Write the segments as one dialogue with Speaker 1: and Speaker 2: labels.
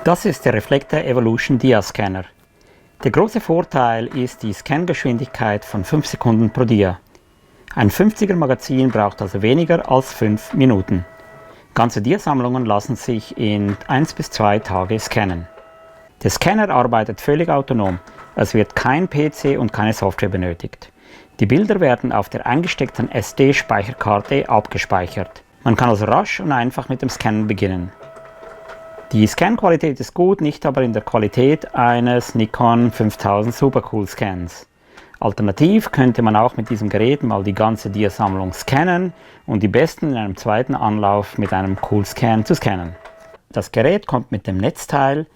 Speaker 1: Das ist der Reflector Evolution Dia Scanner. Der große Vorteil ist die Scangeschwindigkeit von 5 Sekunden pro Dia. Ein 50er Magazin braucht also weniger als 5 Minuten. Ganze Diasammlungen lassen sich in 1 bis 2 Tage scannen. Der Scanner arbeitet völlig autonom. Es wird kein PC und keine Software benötigt. Die Bilder werden auf der eingesteckten SD-Speicherkarte abgespeichert. Man kann also rasch und einfach mit dem Scannen beginnen. Die Scan-Qualität ist gut, nicht aber in der Qualität eines Nikon 5000 Super Cool Scans. Alternativ könnte man auch mit diesem Gerät mal die ganze Diasammlung scannen und die besten in einem zweiten Anlauf mit einem Cool Scan zu scannen. Das Gerät kommt mit dem Netzteil,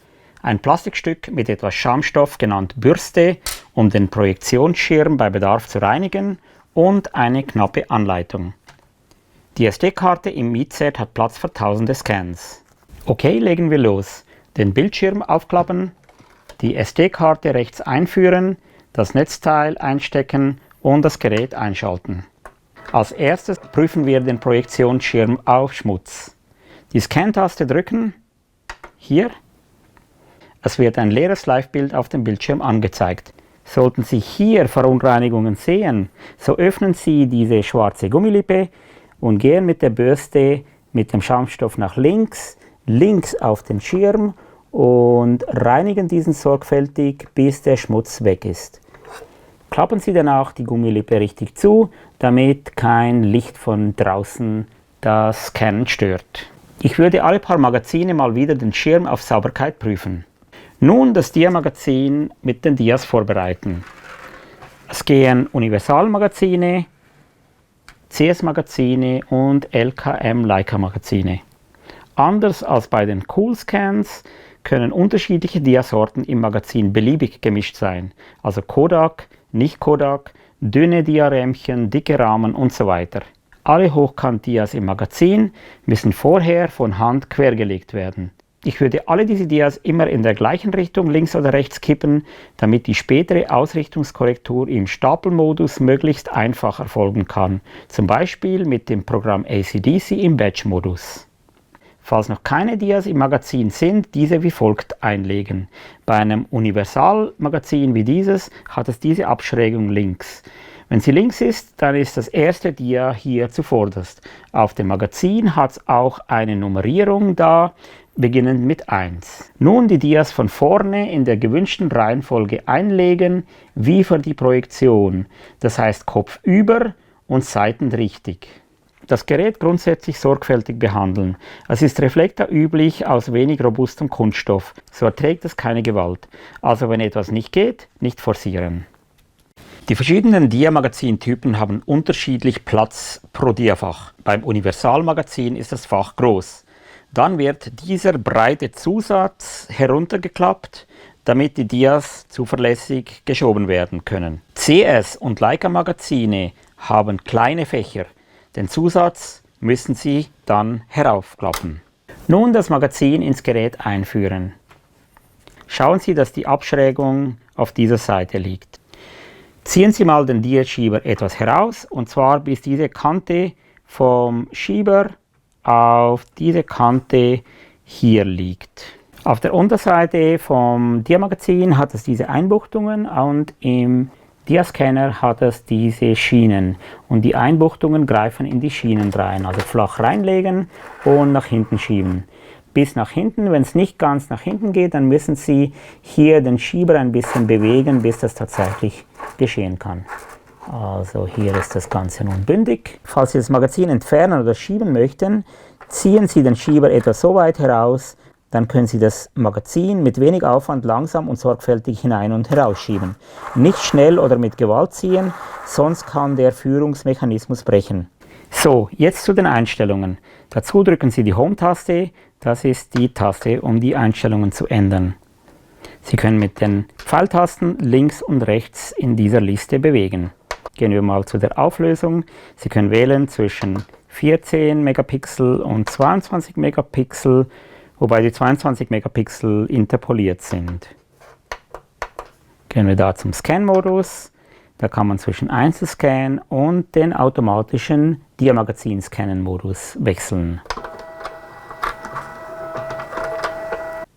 Speaker 1: ein Plastikstück mit etwas Schaumstoff genannt Bürste, um den Projektionsschirm bei Bedarf zu reinigen, und eine knappe Anleitung. Die SD-Karte im Mietset hat Platz für tausende Scans. Okay, legen wir los. Den Bildschirm aufklappen, die SD-Karte rechts einführen, das Netzteil einstecken und das Gerät einschalten. Als erstes prüfen wir den Projektionsschirm auf Schmutz. Die Scan-Taste drücken, hier. Es wird ein leeres Live-Bild auf dem Bildschirm angezeigt. Sollten Sie hier Verunreinigungen sehen, so öffnen Sie diese schwarze Gummilippe und gehen mit der Bürste mit dem Schaumstoff nach links auf den Schirm und reinigen diesen sorgfältig, bis der Schmutz weg ist. Klappen Sie danach die Gummilippe richtig zu, damit kein Licht von draußen das Scannen stört. Ich würde alle paar Magazine mal wieder den Schirm auf Sauberkeit prüfen. Nun das Dia-Magazin mit den Dias vorbereiten. Es gehen Universalmagazine, CS-Magazine und LKM-Leica-Magazine. Anders als bei den Cool Scans können unterschiedliche Diasorten im Magazin beliebig gemischt sein, also Kodak, nicht Kodak, dünne Diarähmchen, dicke Rahmen und so weiter. Alle Hochkant-Dias im Magazin müssen vorher von Hand quergelegt werden. Ich würde alle diese Dias immer in der gleichen Richtung links oder rechts kippen, damit die spätere Ausrichtungskorrektur im Stapelmodus möglichst einfach erfolgen kann, zum Beispiel mit dem Programm ACDC im Batch-Modus. Falls noch keine Dias im Magazin sind, diese wie folgt einlegen. Bei einem Universalmagazin wie dieses hat es diese Abschrägung links. Wenn sie links ist, dann ist das erste Dia hier zuvorderst. Auf dem Magazin hat es auch eine Nummerierung da, beginnend mit 1. Nun die Dias von vorne in der gewünschten Reihenfolge einlegen, wie für die Projektion. Das heißt Kopf über und Seiten richtig. Das Gerät grundsätzlich sorgfältig behandeln. Es ist Reflektor üblich aus wenig robustem Kunststoff, so erträgt es keine Gewalt. Also wenn etwas nicht geht, nicht forcieren. Die verschiedenen Dia-Magazin-Typen haben unterschiedlich Platz pro Diafach. Beim Universalmagazin ist das Fach groß. Dann wird dieser breite Zusatz heruntergeklappt, damit die Dias zuverlässig geschoben werden können. CS- und Leica-Magazine haben kleine Fächer. Den Zusatz müssen Sie dann heraufklappen. Nun das Magazin ins Gerät einführen. Schauen Sie, dass die Abschrägung auf dieser Seite liegt. Ziehen Sie mal den Dia-Schieber etwas heraus, und zwar bis diese Kante vom Schieber auf diese Kante hier liegt. Auf der Unterseite vom Dia-Magazin hat es diese Einbuchtungen und im Dia-Scanner hat es diese Schienen, und die Einbuchtungen greifen in die Schienen rein, also flach reinlegen und nach hinten schieben. Bis nach hinten, wenn es nicht ganz nach hinten geht, dann müssen Sie hier den Schieber ein bisschen bewegen, bis das tatsächlich geschehen kann. Also hier ist das Ganze nun bündig. Falls Sie das Magazin entfernen oder schieben möchten, ziehen Sie den Schieber etwa so weit heraus, dann können Sie das Magazin mit wenig Aufwand langsam und sorgfältig hinein und herausschieben. Nicht schnell oder mit Gewalt ziehen, sonst kann der Führungsmechanismus brechen. So, jetzt zu den Einstellungen. Dazu drücken Sie die Home-Taste, das ist die Taste, um die Einstellungen zu ändern. Sie können mit den Pfeiltasten links und rechts in dieser Liste bewegen. Gehen wir mal zu der Auflösung. Sie können wählen zwischen 14 Megapixel und 22 Megapixel, wobei die 22 Megapixel interpoliert sind. Gehen wir da zum Scan-Modus. Da kann man zwischen Einzelscan und den automatischen Dia-Magazin-Scannen-Modus wechseln.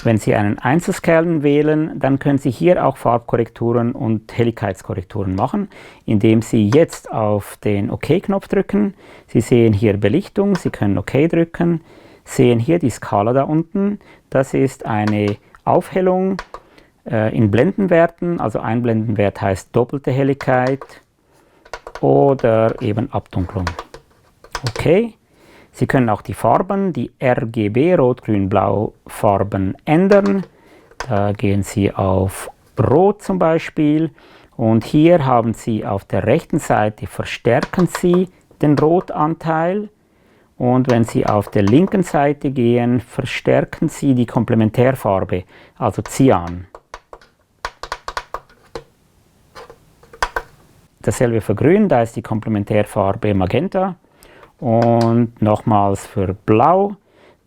Speaker 1: Wenn Sie einen Einzelscan wählen, dann können Sie hier auch Farbkorrekturen und Helligkeitskorrekturen machen, indem Sie jetzt auf den OK-Knopf drücken. Sie sehen hier Belichtung, Sie können OK drücken, sehen hier die Skala da unten. Das ist eine Aufhellung in Blendenwerten, also ein Blendenwert heißt doppelte Helligkeit oder eben Abdunklung. Okay. Sie können auch die Farben, die RGB, Rot, Grün, Blau Farben ändern. Da gehen Sie auf Rot zum Beispiel und hier haben Sie auf der rechten Seite verstärken Sie den Rotanteil und wenn Sie auf der linken Seite gehen, verstärken Sie die Komplementärfarbe, also Cyan. Dasselbe für Grün, da ist die Komplementärfarbe Magenta. Und nochmals für Blau,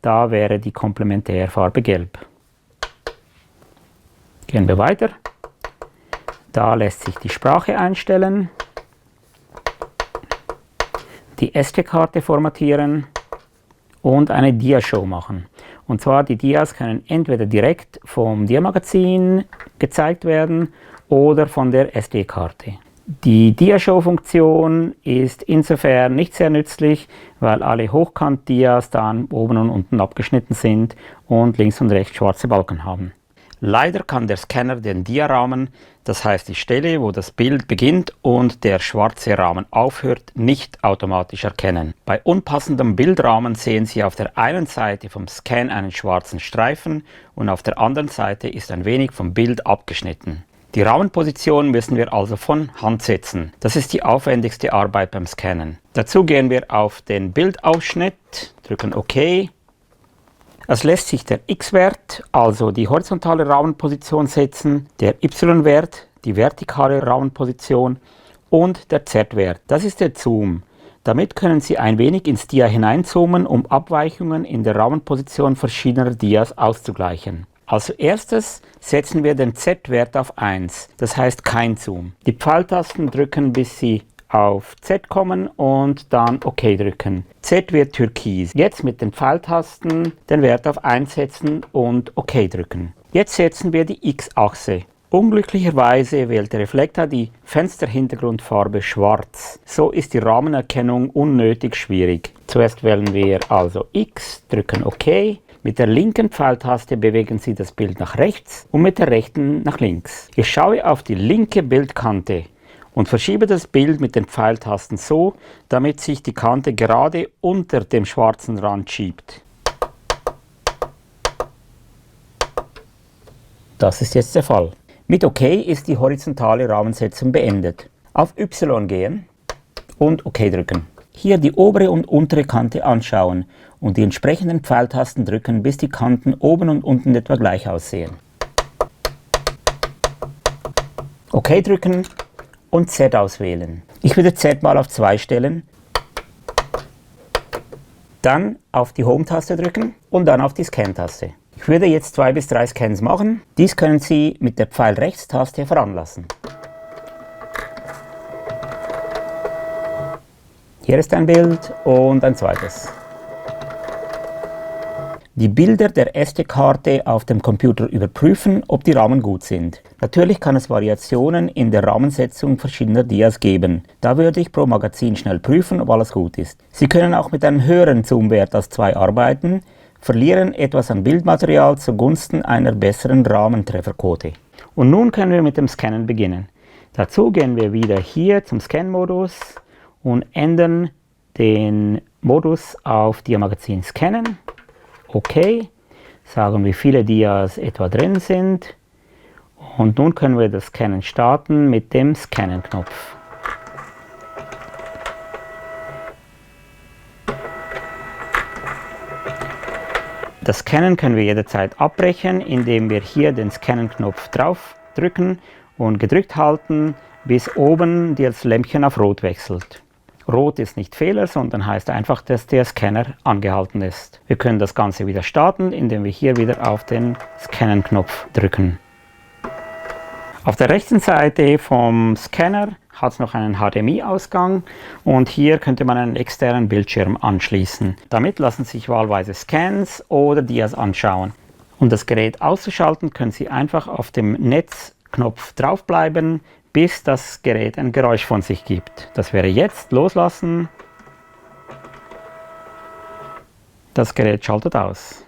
Speaker 1: da wäre die Komplementärfarbe Gelb. Gehen wir weiter. Da lässt sich die Sprache einstellen, die SD-Karte formatieren und eine Diashow machen. Und zwar die Dias können entweder direkt vom Diamagazin gezeigt werden oder von der SD-Karte. Die Diashow-Funktion ist insofern nicht sehr nützlich, weil alle Hochkant-Dias dann oben und unten abgeschnitten sind und links und rechts schwarze Balken haben. Leider kann der Scanner den Diarahmen, das heißt die Stelle, wo das Bild beginnt und der schwarze Rahmen aufhört, nicht automatisch erkennen. Bei unpassendem Bildrahmen sehen Sie auf der einen Seite vom Scan einen schwarzen Streifen und auf der anderen Seite ist ein wenig vom Bild abgeschnitten. Die Rahmenposition müssen wir also von Hand setzen. Das ist die aufwendigste Arbeit beim Scannen. Dazu gehen wir auf den Bildausschnitt, drücken OK. Es lässt sich der X-Wert, also die horizontale Rahmenposition setzen, der Y-Wert, die vertikale Rahmenposition und der Z-Wert, das ist der Zoom. Damit können Sie ein wenig ins Dia hineinzoomen, um Abweichungen in der Rahmenposition verschiedener Dias auszugleichen. Als erstes setzen wir den Z-Wert auf 1, das heißt kein Zoom. Die Pfeiltasten drücken, bis Sie auf Z kommen und dann OK drücken. Z wird türkis. Jetzt mit den Pfeiltasten den Wert auf 1 setzen und OK drücken. Jetzt setzen wir die X-Achse. Unglücklicherweise wählt der Reflektor die Fensterhintergrundfarbe schwarz. So ist die Rahmenerkennung unnötig schwierig. Zuerst wählen wir also X, drücken OK. Mit der linken Pfeiltaste bewegen Sie das Bild nach rechts und mit der rechten nach links. Ich schaue auf die linke Bildkante und verschiebe das Bild mit den Pfeiltasten so, damit sich die Kante gerade unter dem schwarzen Rand schiebt. Das ist jetzt der Fall. Mit OK ist die horizontale Rahmensetzung beendet. Auf Y gehen und OK drücken. Hier die obere und untere Kante anschauen und die entsprechenden Pfeiltasten drücken, bis die Kanten oben und unten etwa gleich aussehen. OK drücken und Z auswählen. Ich würde Z mal auf 2 stellen, dann auf die Home-Taste drücken und dann auf die Scan-Taste. Ich würde jetzt 2 bis 3 Scans machen. Dies können Sie mit der Pfeil-Rechts-Taste veranlassen. Hier ist ein Bild und ein zweites. Die Bilder der SD-Karte auf dem Computer überprüfen, ob die Rahmen gut sind. Natürlich kann es Variationen in der Rahmensetzung verschiedener Dias geben. Da würde ich pro Magazin schnell prüfen, ob alles gut ist. Sie können auch mit einem höheren Zoomwert als 2 arbeiten, verlieren etwas an Bildmaterial zugunsten einer besseren Rahmentrefferquote. Und nun können wir mit dem Scannen beginnen. Dazu gehen wir wieder hier zum Scan-Modus und ändern den Modus auf Diamagazin Scannen. OK, sagen wie viele Dias etwa drin sind und nun können wir das Scannen starten mit dem Scannen-Knopf. Das Scannen können wir jederzeit abbrechen, indem wir hier den Scannen-Knopf drauf drücken und gedrückt halten, bis oben das Lämpchen auf Rot wechselt. Rot ist nicht Fehler, sondern heißt einfach, dass der Scanner angehalten ist. Wir können das Ganze wieder starten, indem wir hier wieder auf den Scannen-Knopf drücken. Auf der rechten Seite vom Scanner hat es noch einen HDMI-Ausgang und hier könnte man einen externen Bildschirm anschließen. Damit lassen sich wahlweise Scans oder Dias anschauen. Um das Gerät auszuschalten, können Sie einfach auf dem Netzknopf draufbleiben, bis das Gerät ein Geräusch von sich gibt. Das wäre jetzt. Loslassen. Das Gerät schaltet aus.